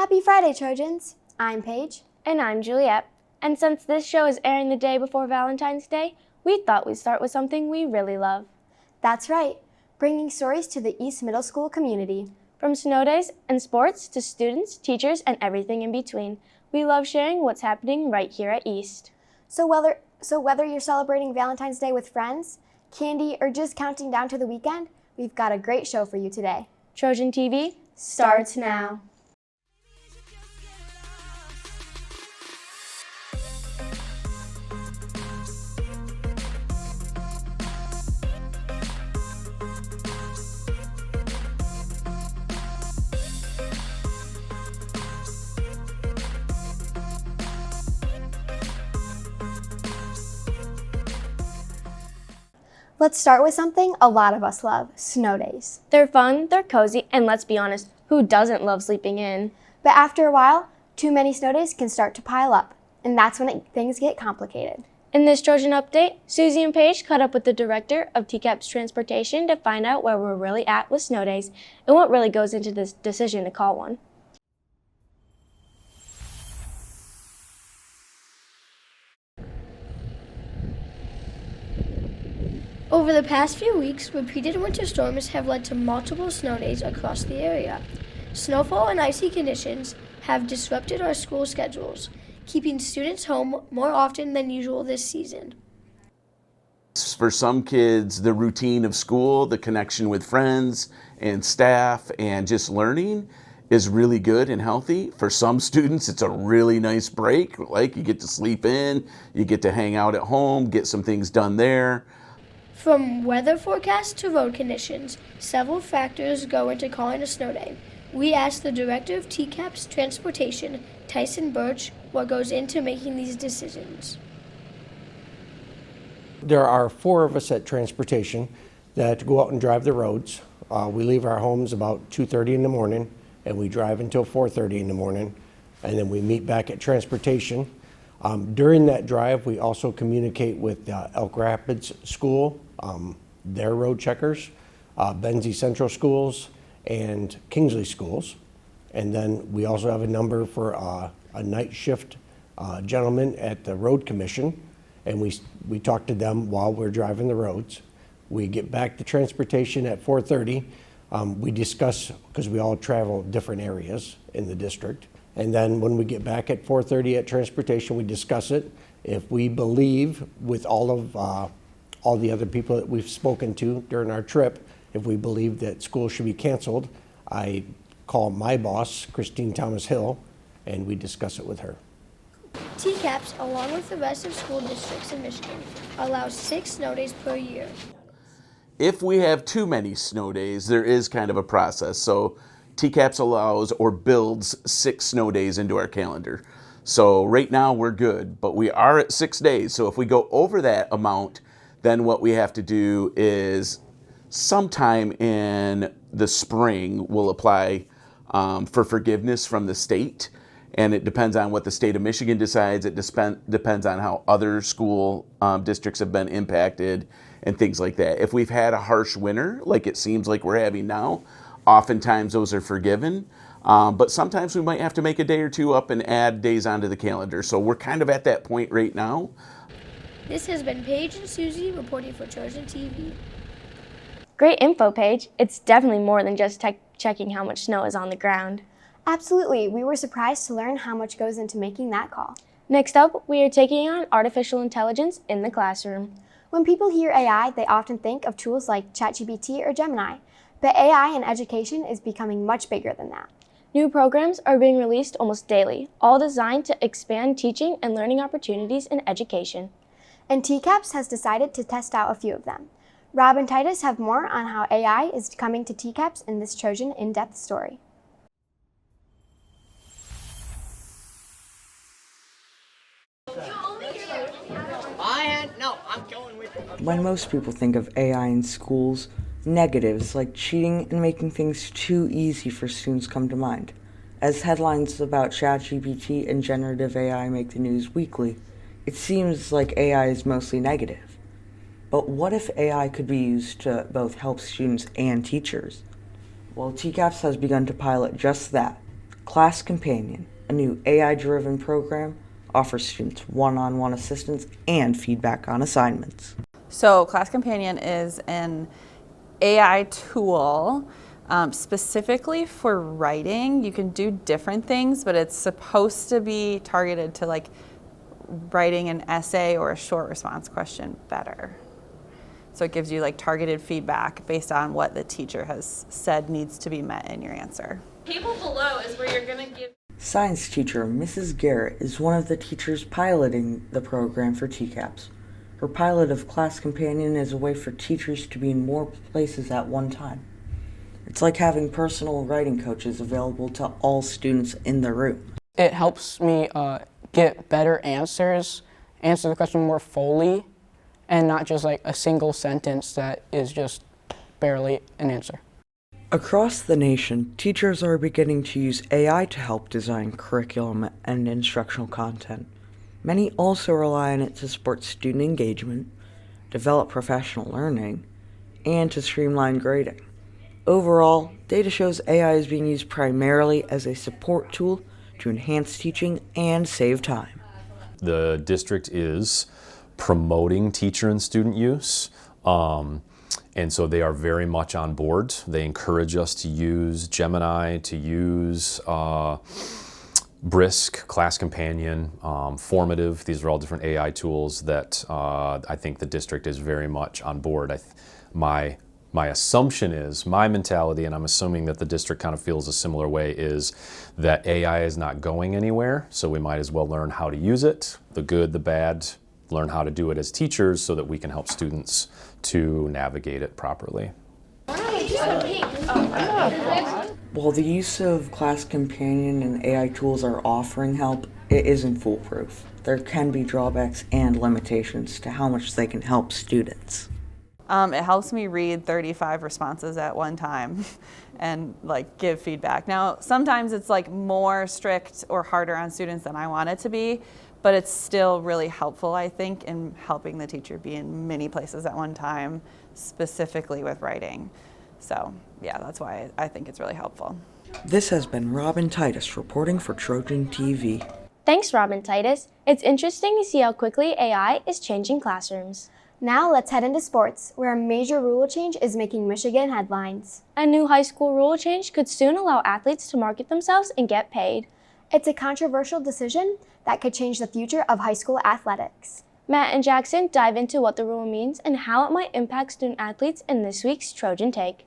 Happy Friday, Trojans! I'm Paige. And I'm Juliet. And since this show is airing the day before Valentine's Day, we thought we'd start with something we really love. That's right, bringing stories to the East Middle School community. From snow days and sports to students, teachers, and everything in between, we love sharing what's happening right here at East. So whether you're celebrating Valentine's Day with friends, candy, or just counting down to the weekend, we've got a great show for you today. Trojan TV starts now. Let's start with something a lot of us love, snow days. They're fun, they're cozy, and let's be honest, who doesn't love sleeping in? But after a while, too many snow days can start to pile up, and that's when things get complicated. In this Trojan update, Susie and Paige caught up with the director of TCAP's transportation to find out where we're really at with snow days and what really goes into this decision to call one. Over the past few weeks, repeated winter storms have led to multiple snow days across the area. Snowfall and icy conditions have disrupted our school schedules, keeping students home more often than usual this season. For some kids, the routine of school, the connection with friends and staff and just learning is really good and healthy. For some students, it's a really nice break. Like you get to sleep in, you get to hang out at home, get some things done there. From weather forecasts to road conditions, several factors go into calling a snow day. We asked the director of TCAP's transportation, Tyson Birch, what goes into making these decisions. There are 4 of us at transportation that go out and drive the roads. We leave our homes about 2:30 in the morning and we drive until 4:30 in the morning, and then we meet back at transportation. During that drive, we also communicate with Elk Rapids School, their road checkers, Benzie Central Schools, and Kingsley Schools. And then we also have a number for a night shift gentleman at the Road Commission, and we talk to them while we're driving the roads. We get back to transportation at 4:30. We discuss, because we all travel different areas in the district. And then when we get back at 4:30 at transportation, we discuss it. If we believe, with all the other people that we've spoken to during our trip, if we believe that school should be canceled, I call my boss, Christine Thomas Hill, and we discuss it with her. TCAPS, along with the rest of school districts in Michigan, allows 6 snow days per year. If we have too many snow days, there is kind of a process. So TCAPS allows or builds 6 snow days into our calendar. So right now we're good, but we are at 6 days. So if we go over that amount, then what we have to do is sometime in the spring we'll apply for forgiveness from the state. And it depends on what the state of Michigan decides. It depends on how other school districts have been impacted and things like that. If we've had a harsh winter, like it seems like we're having now, oftentimes those are forgiven, but sometimes we might have to make a day or two up and add days onto the calendar. So we're kind of at that point right now. This has been Paige and Susie reporting for Trojan TV. Great info, Paige. It's definitely more than just checking how much snow is on the ground. Absolutely, we were surprised to learn how much goes into making that call. Next up, we are taking on artificial intelligence in the classroom. When people hear AI, they often think of tools like ChatGPT or Gemini, but AI in education is becoming much bigger than that. New programs are being released almost daily, all designed to expand teaching and learning opportunities in education. And TCAPS has decided to test out a few of them. Rob and Titus have more on how AI is coming to TCAPS in this Trojan in-depth story. When most people think of AI in schools, negatives like cheating and making things too easy for students come to mind. As headlines about ChatGPT and generative AI make the news weekly, it seems like AI is mostly negative. But what if AI could be used to both help students and teachers? Well, TCAPS has begun to pilot just that. Class Companion, a new AI-driven program, offers students one-on-one assistance and feedback on assignments. So Class Companion is an AI tool specifically for writing. You can do different things, but it's supposed to be targeted to like writing an essay or a short response question better. So it gives you like targeted feedback based on what the teacher has said needs to be met in your answer. Table below is where you're going to give. Science teacher Mrs. Garrett is one of the teachers piloting the program for TCAPS. Her pilot of Class Companion is a way for teachers to be in more places at one time. It's like having personal writing coaches available to all students in the room. It helps me get better answer the question more fully, and not just like a single sentence that is just barely an answer. Across the nation, teachers are beginning to use AI to help design curriculum and instructional content. Many also rely on it to support student engagement, develop professional learning, and to streamline grading. Overall, data shows AI is being used primarily as a support tool to enhance teaching and save time. The district is promoting teacher and student use, and so they are very much on board. They encourage us to use Gemini, to use Brisk, Class Companion, Formative. These are all different AI tools that I think the district is very much on board. My assumption is, my mentality, and I'm assuming that the district kind of feels a similar way, is that AI is not going anywhere, so we might as well learn how to use it, the good, the bad, learn how to do it as teachers so that we can help students to navigate it properly. While the use of Class Companion and AI tools are offering help, it isn't foolproof. There can be drawbacks and limitations to how much they can help students. It helps me read 35 responses at one time and like give feedback. Now, sometimes it's like more strict or harder on students than I want it to be, but it's still really helpful, I think, in helping the teacher be in many places at one time, specifically with writing. So yeah, that's why I think it's really helpful. This has been Robin Titus reporting for Trojan TV. Thanks, Robin Titus. It's interesting to see how quickly AI is changing classrooms. Now let's head into sports, where a major rule change is making Michigan headlines. A new high school rule change could soon allow athletes to market themselves and get paid. It's a controversial decision that could change the future of high school athletics. Matt and Jackson dive into what the rule means and how it might impact student athletes in this week's Trojan Take.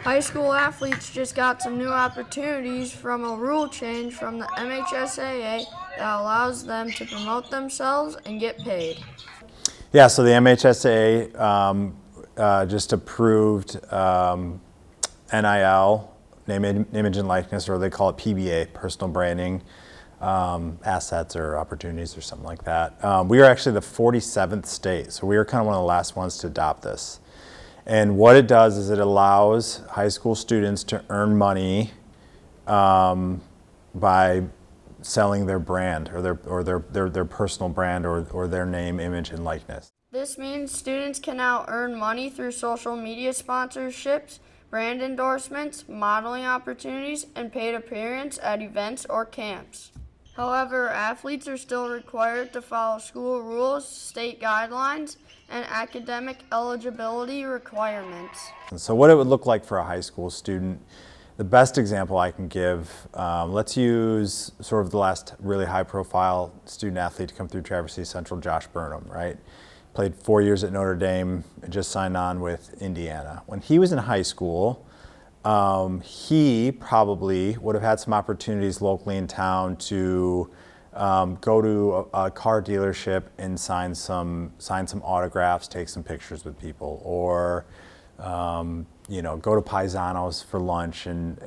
High school athletes just got some new opportunities from a rule change from the MHSAA that allows them to promote themselves and get paid. Yeah, so the MHSAA just approved NIL, name, image, and likeness, or they call it PBA, personal branding, assets or opportunities or something like that. We are actually the 47th state, so we are kind of one of the last ones to adopt this. And what it does is it allows high school students to earn money by selling their brand or their personal brand or their name, image, and likeness. This means students can now earn money through social media sponsorships, brand endorsements, modeling opportunities, and paid appearance at events or camps. However, athletes are still required to follow school rules, state guidelines, and academic eligibility requirements. And so what it would look like for a high school student, the best example I can give, let's use sort of the last really high profile student athlete to come through Traverse City Central, Josh Burnham, right? Played 4 years at Notre Dame and just signed on with Indiana. When he was in high school, he probably would have had some opportunities locally in town to go to a car dealership and sign some autographs, take some pictures with people, or go to Paisanos for lunch and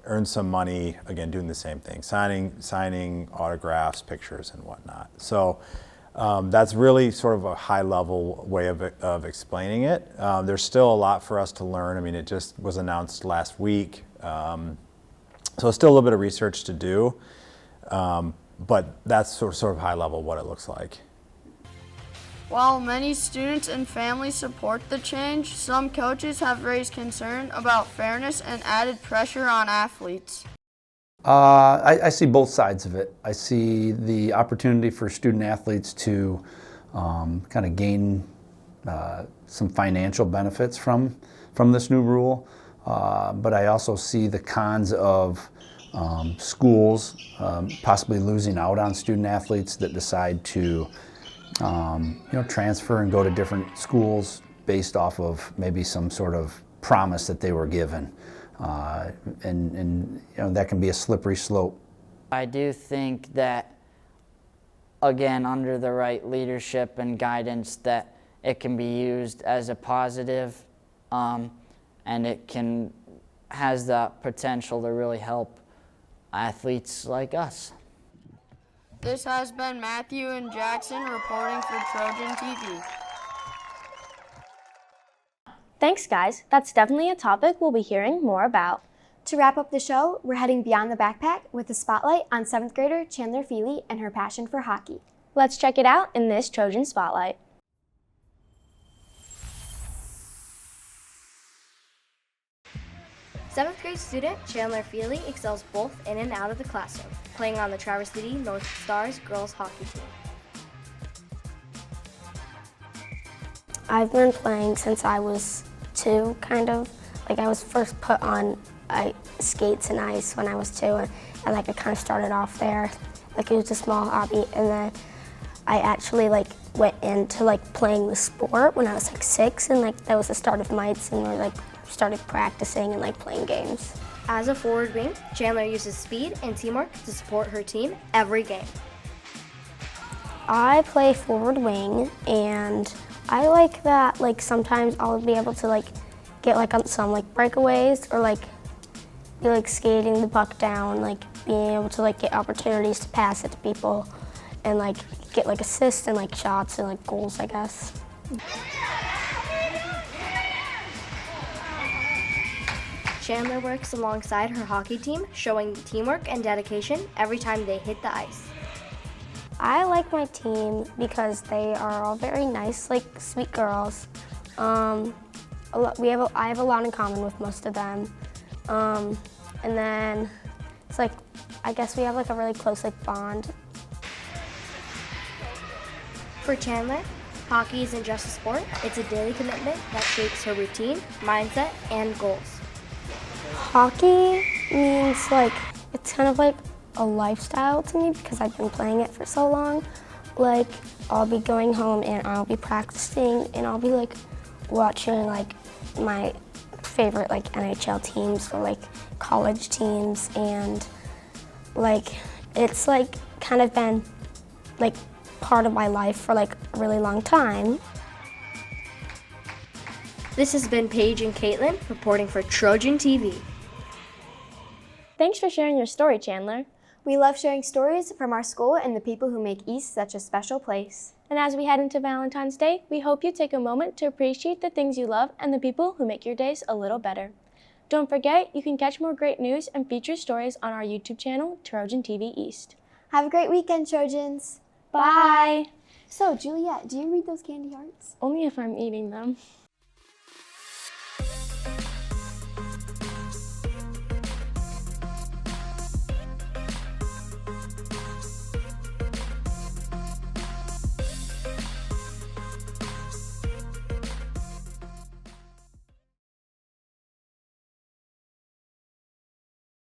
earn some money, again, doing the same thing, signing autographs, pictures, and whatnot. So that's really sort of a high-level way of explaining it. There's still a lot for us to learn. I mean, it just was announced last week, so it's still a little bit of research to do. But that's sort of high level what it looks like. While many students and families support the change, some coaches have raised concern about fairness and added pressure on athletes. I see both sides of it. I see the opportunity for student athletes to kind of gain some financial benefits from this new rule, but I also see the cons of schools possibly losing out on student athletes that decide to transfer and go to different schools based off of maybe some sort of promise that they were given. And that can be a slippery slope. I do think that, again, under the right leadership and guidance, that it can be used as a positive, and it has the potential to really help athletes like us. This has been Matthew and Jackson reporting for Trojan TV. Thanks, guys. That's definitely a topic we'll be hearing more about. To wrap up the show, we're heading beyond the backpack with a spotlight on 7th grader Chandler Feely and her passion for hockey. Let's check it out in this Trojan Spotlight. Seventh grade student Chandler Feely excels both in and out of the classroom, playing on the Traverse City North Stars girls hockey team. I've been playing since I was 2, kind of. Like I was first put on skates and ice when I was 2, and like I kind of started off there. Like it was a small hobby, and then I actually like went into like playing the sport when I was like 6, and like that was the start of mites, and we like started practicing and like playing games. As a forward wing, Chandler uses speed and teamwork to support her team every game. I play forward wing, and I like that like sometimes I'll be able to like get like on some like breakaways or like be like skating the puck down, like being able to like get opportunities to pass it to people and like get like assists and like shots and like goals, I guess. Chandler works alongside her hockey team, showing teamwork and dedication every time they hit the ice. I like my team because they are all very nice, like sweet girls. I have a lot in common with most of them. And then it's like, I guess we have like a really close like bond. For Chandler, hockey isn't just a sport, it's a daily commitment that shapes her routine, mindset, and goals. Hockey means like, it's kind of like a lifestyle to me because I've been playing it for so long. Like, I'll be going home and I'll be practicing and I'll be like watching like my favorite like NHL teams or like college teams, and like it's like kind of been like part of my life for like a really long time. This has been Paige and Caitlin reporting for Trojan TV. Thanks for sharing your story, Chandler. We love sharing stories from our school and the people who make East such a special place. And as we head into Valentine's Day, we hope you take a moment to appreciate the things you love and the people who make your days a little better. Don't forget, you can catch more great news and feature stories on our YouTube channel, Trojan TV East. Have a great weekend, Trojans. Bye! So, Juliet, do you read those candy hearts? Only if I'm eating them.